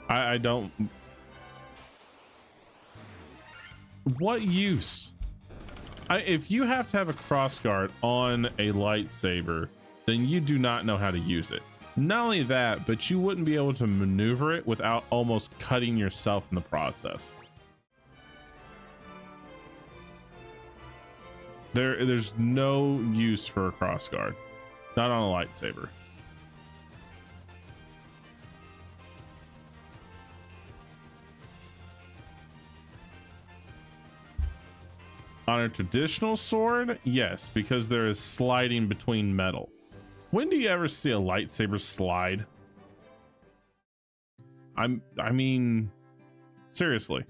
I don't. What use? If you have to have a crossguard on a lightsaber, then you do not know how to use it. Not only that, but you wouldn't be able to maneuver it without almost cutting yourself in the process. There's no use for a crossguard, not on a lightsaber. On a traditional sword, yes, because there is sliding between metal. When do you ever see a lightsaber slide? I mean, seriously.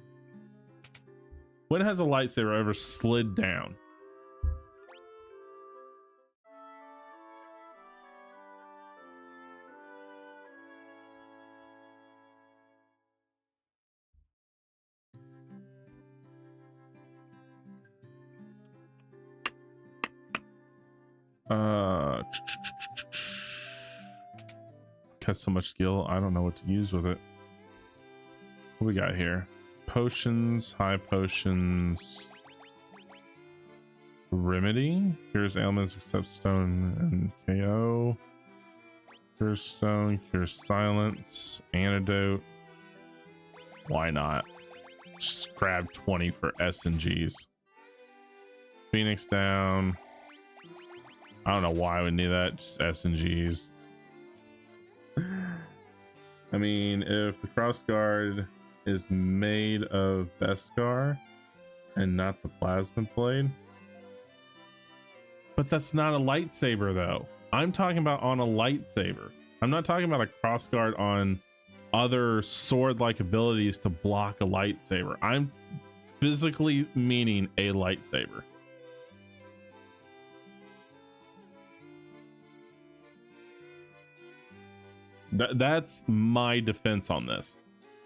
When has a lightsaber ever slid down? Has so much skill, I don't know what to use with it. What we got here? Potions, high potions, remedy, cures ailments except stone and KO, cures stone, cures silence, antidote. Why not? Just grab 20 for S and G's. Phoenix down. I don't know why I would need that, just S and G's. I mean, if the crossguard is made of Beskar and not the plasma blade, but that's not a lightsaber though. I'm talking about on a lightsaber. I'm not talking about a crossguard on other sword-like abilities to block a lightsaber. I'm physically meaning a lightsaber. That's my defense on this.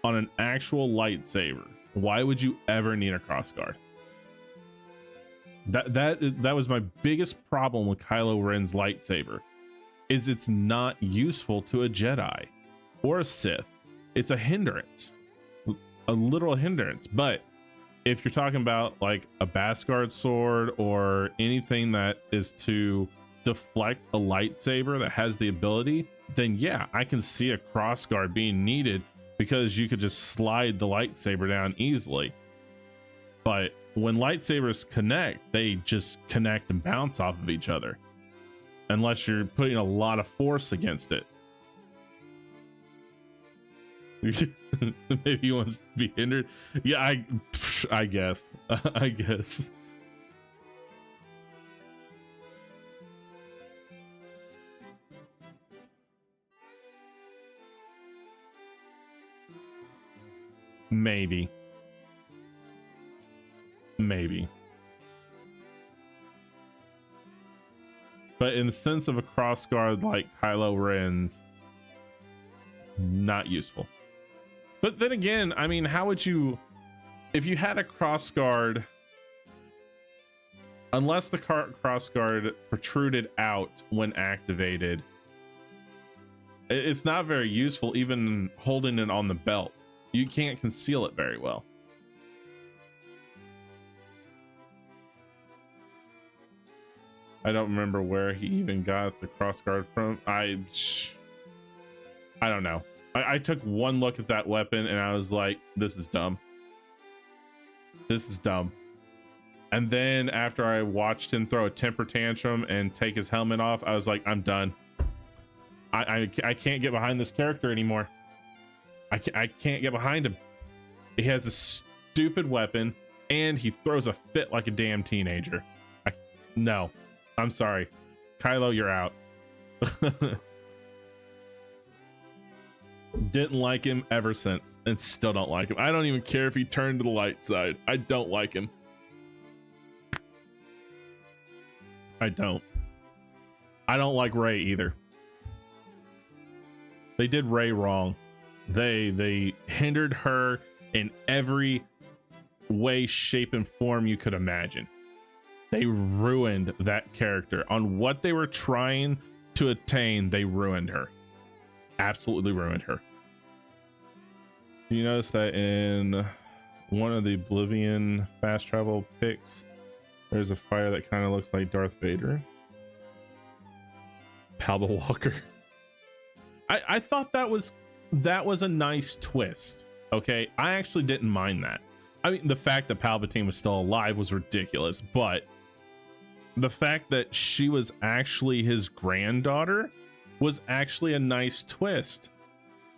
On an actual lightsaber, why would you ever need a crossguard? That was my biggest problem with Kylo Ren's lightsaber, is it's not useful to a Jedi or a Sith. It's a hindrance, a literal hindrance. But if you're talking about like a Beskar sword or anything that is to deflect a lightsaber that has the ability, then yeah, I can see a crossguard being needed because you could just slide the lightsaber down easily. But when lightsabers connect, they just connect and bounce off of each other, unless you're putting a lot of force against it. Maybe he wants to be hindered. Yeah, I guess. I guess. Maybe. But in the sense of a crossguard like Kylo Ren's, not useful. But then again, I mean, how would you, if you had a crossguard, unless the crossguard protruded out when activated, it's not very useful even holding it on the belt. You can't conceal it very well. I don't remember where he even got the crossguard from. I don't know. I took one look at that weapon and I was like, this is dumb. This is dumb. And then after I watched him throw a temper tantrum and take his helmet off, I was like, I'm done. I can't get behind this character anymore. I can't get behind him. He has a stupid weapon and he throws a fit like a damn teenager. No, I'm sorry. Kylo, you're out. Didn't like him ever since and still don't like him. I don't even care if he turned to the light side. I don't like him. I don't like Rey either. They did Rey wrong. They hindered her in every way, shape, and form you could imagine. They ruined that character. On what they were trying to attain, they ruined her. Absolutely ruined her. Do you notice that in one of the Oblivion fast travel pics, there's a fire that kind of looks like Darth Vader? Palba Walker. I thought that was a nice twist. Okay, I actually didn't mind that. I mean, the fact that Palpatine was still alive was ridiculous, but the fact that she was actually his granddaughter was actually a nice twist.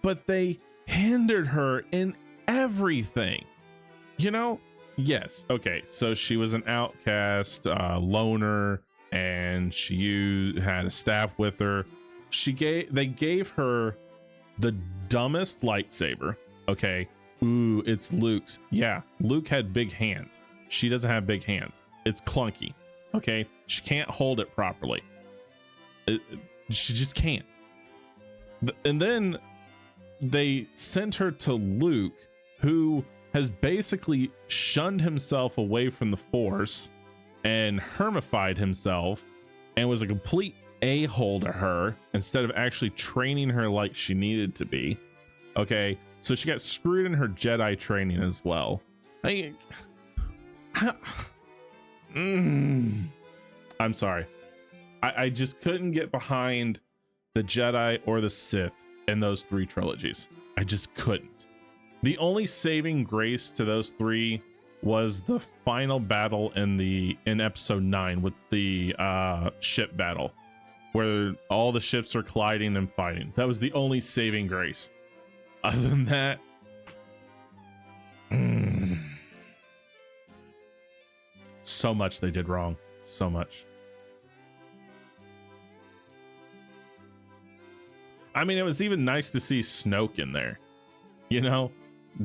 But they hindered her in everything, you know? Yes, okay, so she was an outcast, loner, and she had a staff with her. They gave her the dumbest lightsaber. Okay, ooh, it's Luke's. Yeah, Luke had big hands. She doesn't have big hands. It's clunky. Okay, she can't hold it properly. She just can't. And then they sent her to Luke, who has basically shunned himself away from the Force and hermified himself and was a complete a-hole to her instead of actually training her like she needed to be. Okay, so she got screwed in her Jedi training as well. I'm sorry. I just couldn't get behind the Jedi or the Sith in those three trilogies. I just couldn't. The only saving grace to those three was the final battle in episode 9 with the ship battle, where all the ships are colliding and fighting. That was the only saving grace. Other than that, so much they did wrong. So much. I mean, it was even nice to see Snoke in there. You know,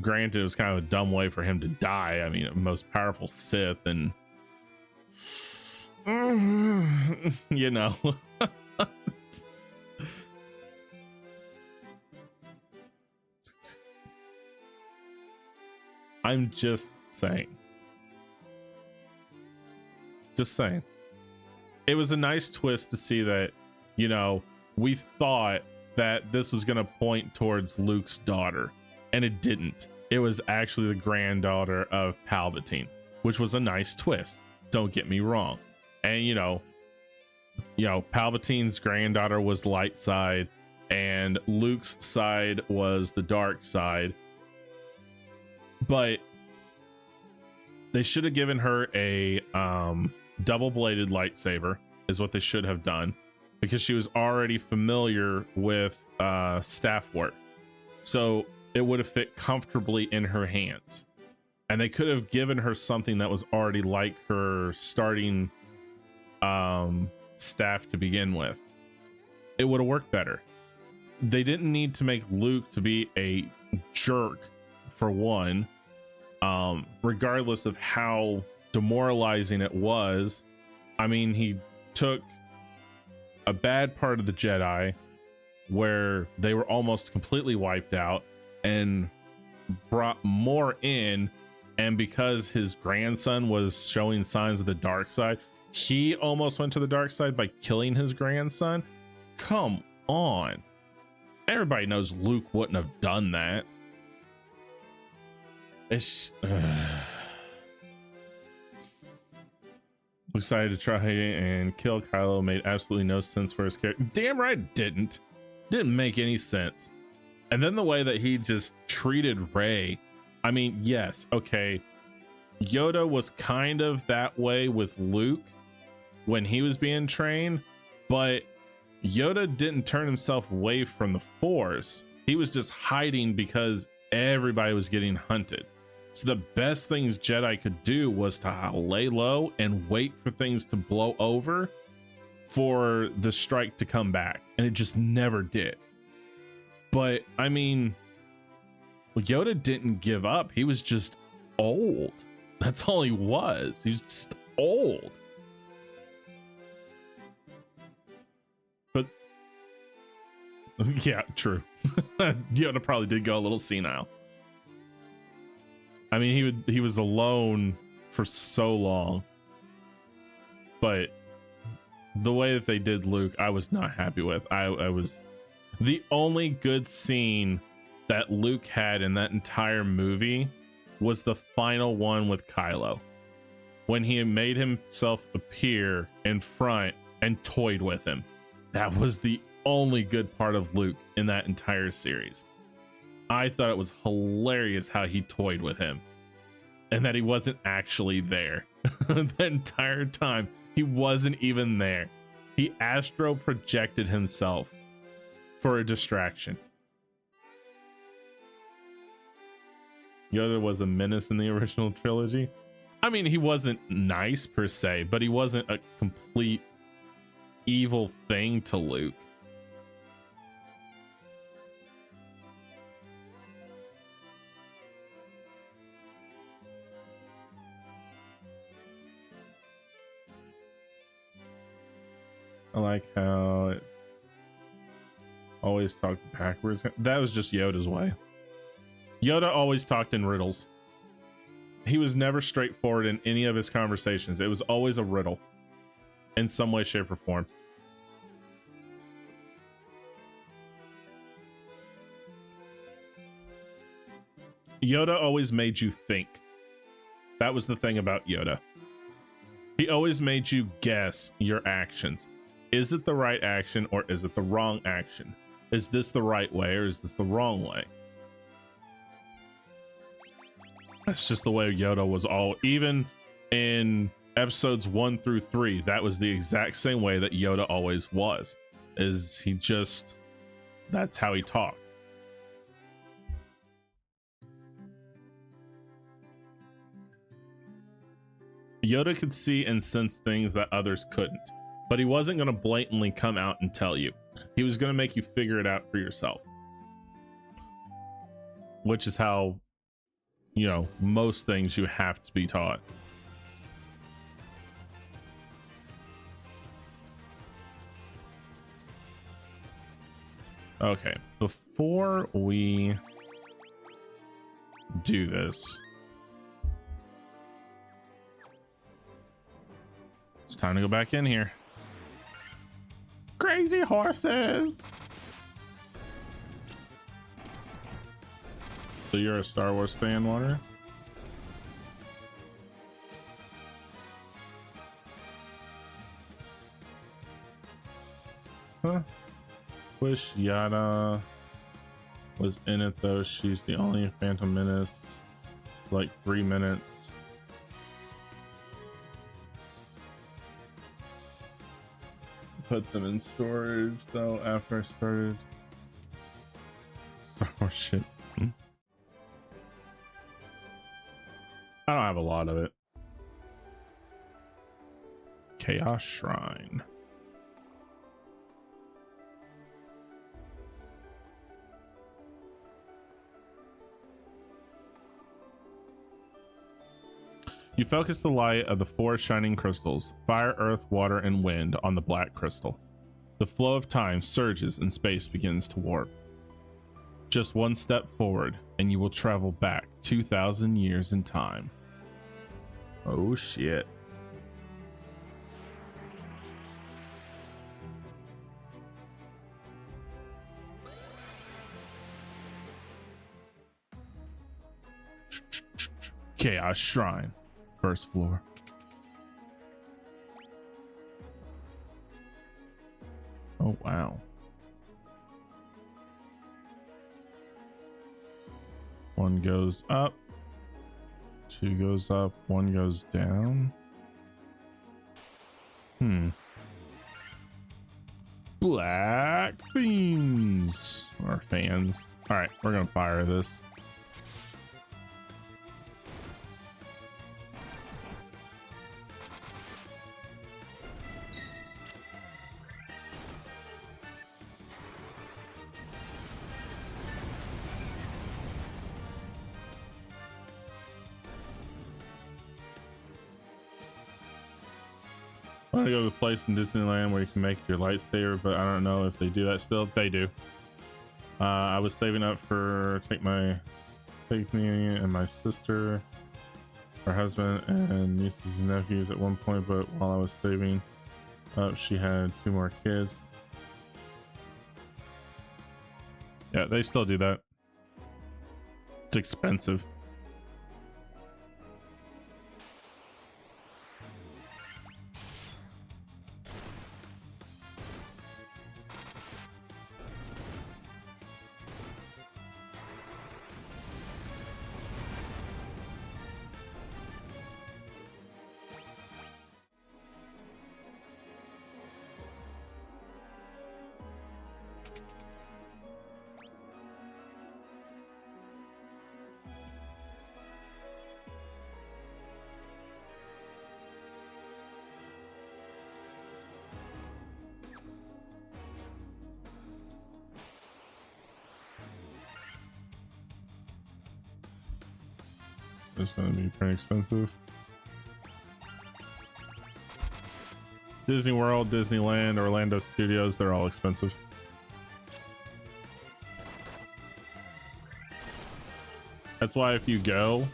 granted, it was kind of a dumb way for him to die. I mean, most powerful Sith, and you know. I'm just saying. Just saying. It was a nice twist to see that, you know, we thought that this was going to point towards Luke's daughter, and it didn't. It was actually the granddaughter of Palpatine, which was a nice twist. Don't get me wrong. And, you know, Palpatine's granddaughter was light side, and Luke's side was the dark side. But they should have given her a double-bladed lightsaber, is what they should have done, because she was already familiar with staff work, so it would have fit comfortably in her hands. And they could have given her something that was already like her starting staff to begin with. It would have worked better. They didn't need to make Luke to be a jerk, for one, regardless of how demoralizing it was. I mean, he took a bad part of the Jedi where they were almost completely wiped out and brought more in, and because his grandson was showing signs of the dark side, he almost went to the dark side by killing his grandson. Come on. Everybody knows Luke wouldn't have done that. It's decided to try and kill Kylo made absolutely no sense for his character. Damn right it didn't make any sense. And then the way that he just treated Rey, I mean, yes, okay, Yoda was kind of that way with Luke when he was being trained, but Yoda didn't turn himself away from the Force. He was just hiding because everybody was getting hunted. So the best things Jedi could do was to lay low and wait for things to blow over for the strike to come back, and it just never did. But I mean, Yoda didn't give up. He was just old. That's all he was. He was just old. But yeah, true. Yoda probably did go a little senile. I mean, he was alone for so long, but the way that they did Luke, I was not happy with. I was, the only good scene that Luke had in that entire movie was the final one with Kylo, when he made himself appear in front and toyed with him. That was the only good part of Luke in that entire series. I thought it was hilarious how he toyed with him and that he wasn't actually there. The entire time he wasn't even there. He astro projected himself for a distraction. Yoda was a menace in the original trilogy. I mean, he wasn't nice per se, but he wasn't a complete evil thing to Luke. I like how it always talked backwards. That was just Yoda's way. Yoda always talked in riddles. He was never straightforward in any of his conversations. It was always a riddle in some way, shape, or form. Yoda always made you think. That was the thing about Yoda. He always made you guess your actions. Is it the right action or is it the wrong action? Is this the right way or is this the wrong way? That's just the way Yoda was all, even in episodes 1 through 3, that was the exact same way that Yoda always was. Is he just, that's how he talked. Yoda could see and sense things that others couldn't, but he wasn't going to blatantly come out and tell you. He was going to make you figure it out for yourself. Which is how, you know, most things you have to be taught. Okay, before we do this, it's time to go back in here. Crazy horses. So you're a Star Wars fan, Water? Huh? Wish Yada was in it though. She's the only Phantom Menace. Like 3 minutes. Put them in storage though after I started Star Wars shit. I don't have a lot of it. Chaos Shrine. You focus the light of the 4 shining crystals, fire, earth, water, and wind, on the black crystal. The flow of time surges and space begins to warp. Just one step forward and you will travel back 2,000 years in time. Oh shit. Chaos Shrine, first floor. Oh wow. One goes up, 2 goes up, 1 goes down. Black Fiends, or fans. All right, we're gonna fire this. I want to go to the place in Disneyland where you can make your lightsaber, but I don't know if they do that still. They do. I was saving up for take me and my sister, her husband, and nieces and nephews at one point, but while I was saving up, she had 2 more kids. Yeah, they still do that. It's expensive. It's gonna be pretty expensive. Disney World, Disneyland, Orlando Studios, they're all expensive. That's why if you go,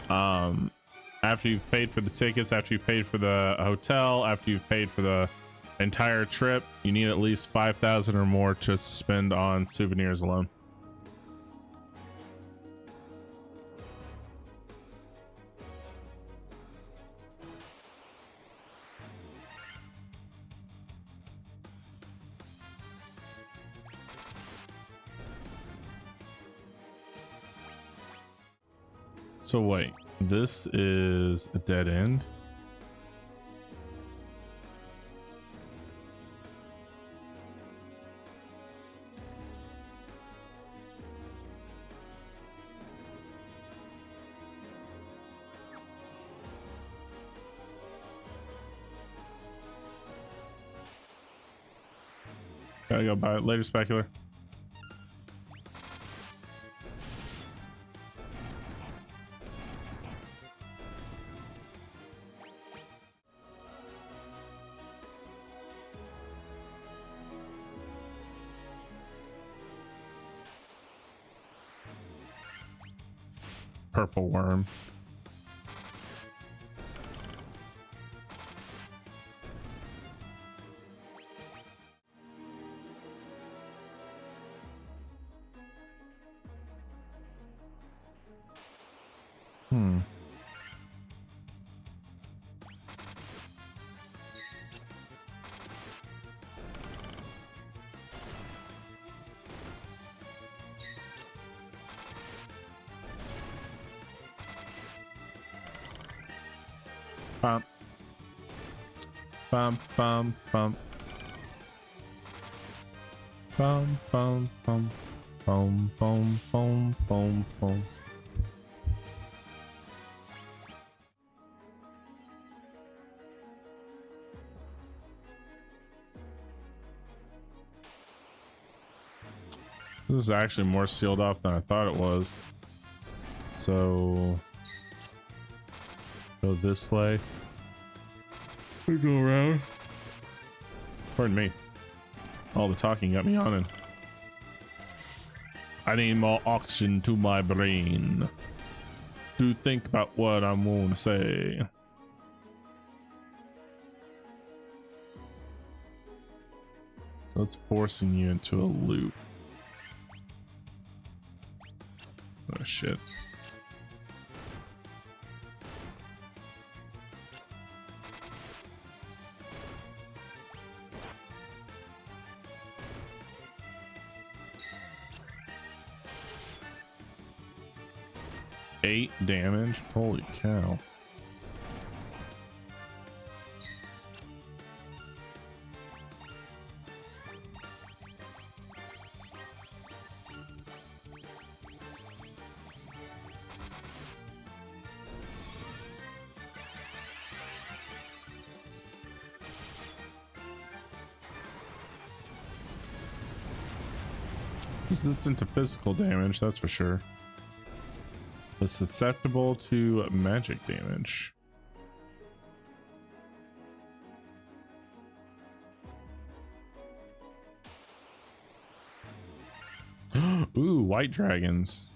after you've paid for the tickets, after you've paid for the hotel, after you've paid for the entire trip, you need at least 5,000 or more to spend on souvenirs alone. So wait, this is a dead end? Gotta go buy it later, specular. Purple worm. Bump. Bump, bump, bump. Bum, bum, bum. Bum, bum, bum, bum, bum. This is actually more sealed off than I thought it was. So go this way. We go around. Pardon me. All the talking got me yawning. I need more oxygen to my brain to think about what I'm going to say. So it's forcing you into a loop. Oh shit. Eight damage. Holy cow. Resistant to physical damage, that's for sure. But susceptible to magic damage. Ooh, white dragons.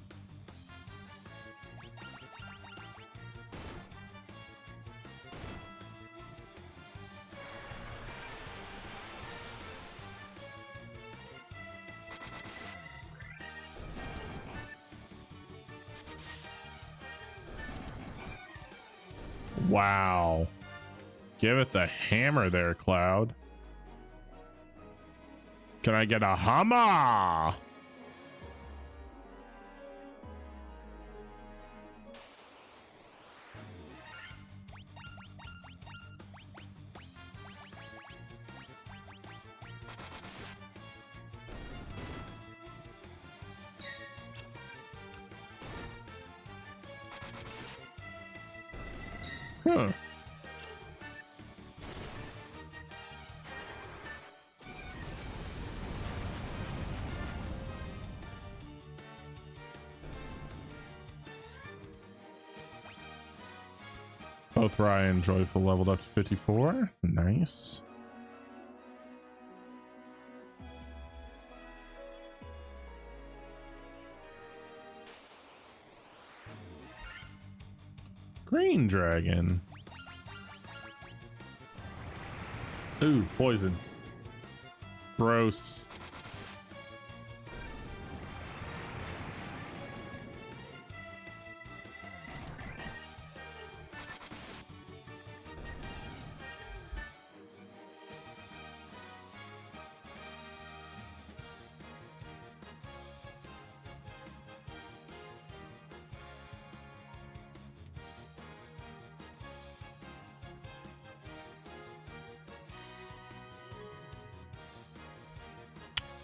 Wow. Give it the hammer there, Cloud. Can I get a hammer? Huh. Both Ryan and Joyful leveled up to 54. Nice. Green dragon. Ooh, poison. Gross.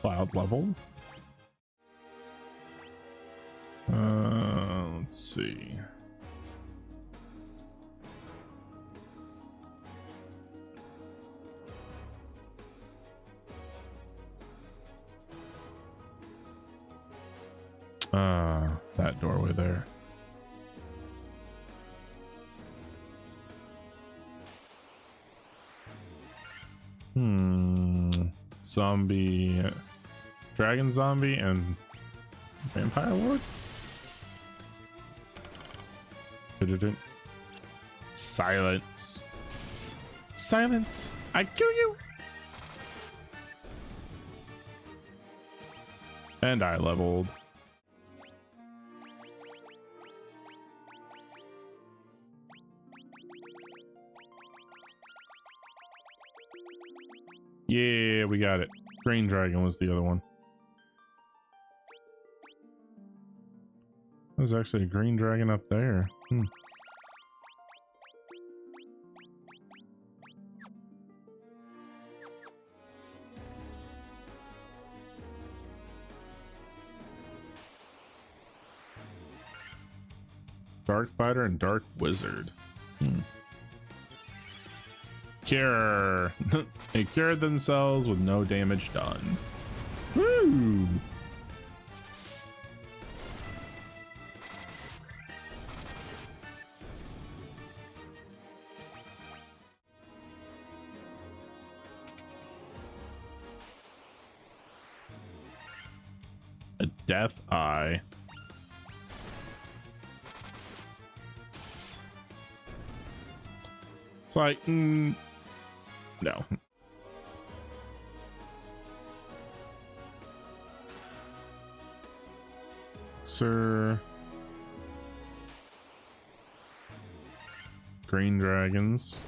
Cloud level. Let's see. That doorway there. Zombie, dragon zombie, and vampire lord. Silence. Silence. I kill you. And I leveled. Yeah, we got it. Green dragon was the other one. There's actually a green dragon up there. Dark fighter and dark wizard. Cure. They cured themselves with no damage done. Woo! A death eye. It's like, no. Sir. Green dragons.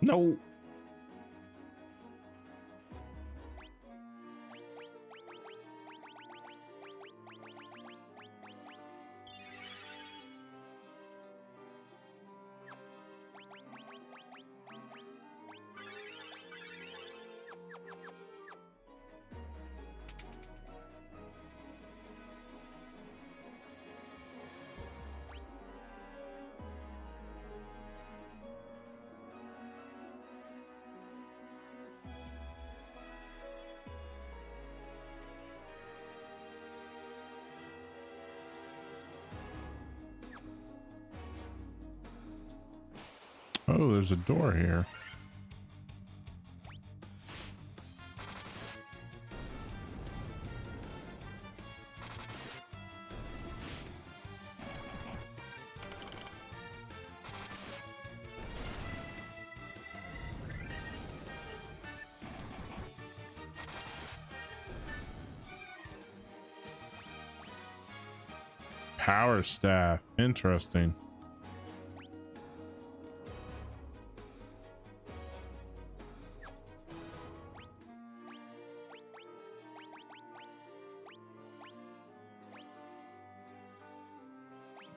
No. Oh, there's a door here. Power staff. Interesting.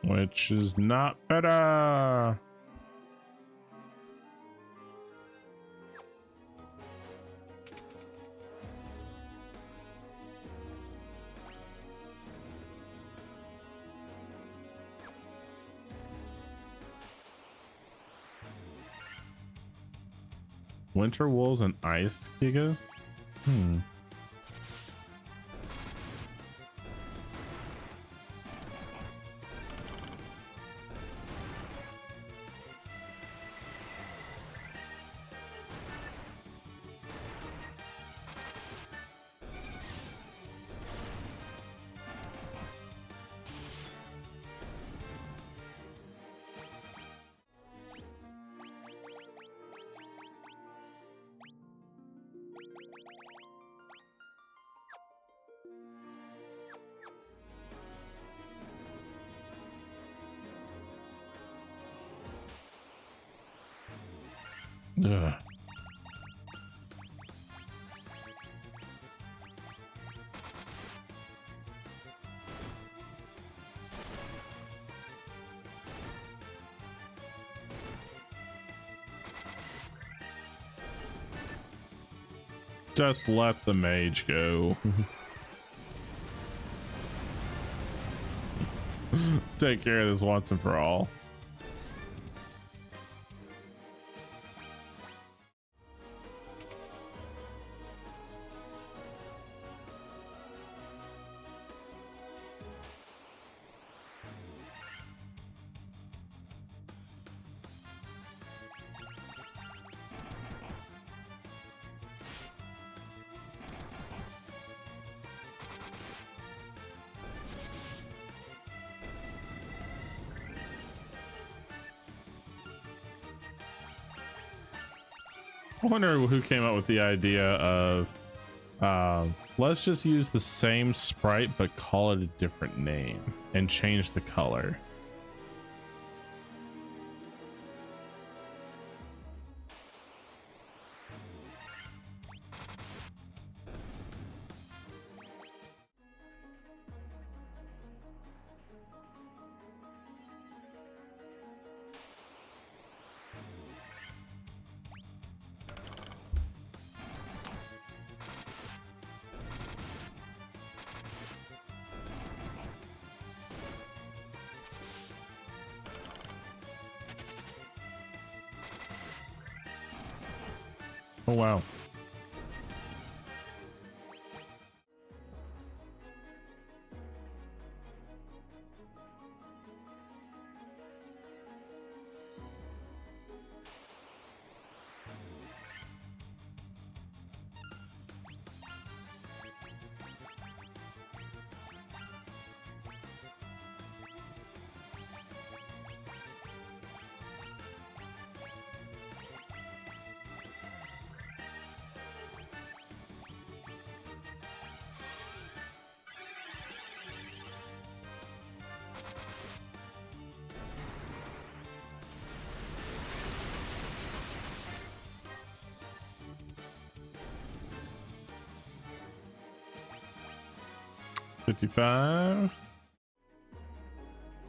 Which is not better. Winter wolves and ice gigas? Ugh. Just let the mage go. Take care of this once and for all. I wonder who came up with the idea of let's just use the same sprite but call it a different name and change the color. Oh wow. $55.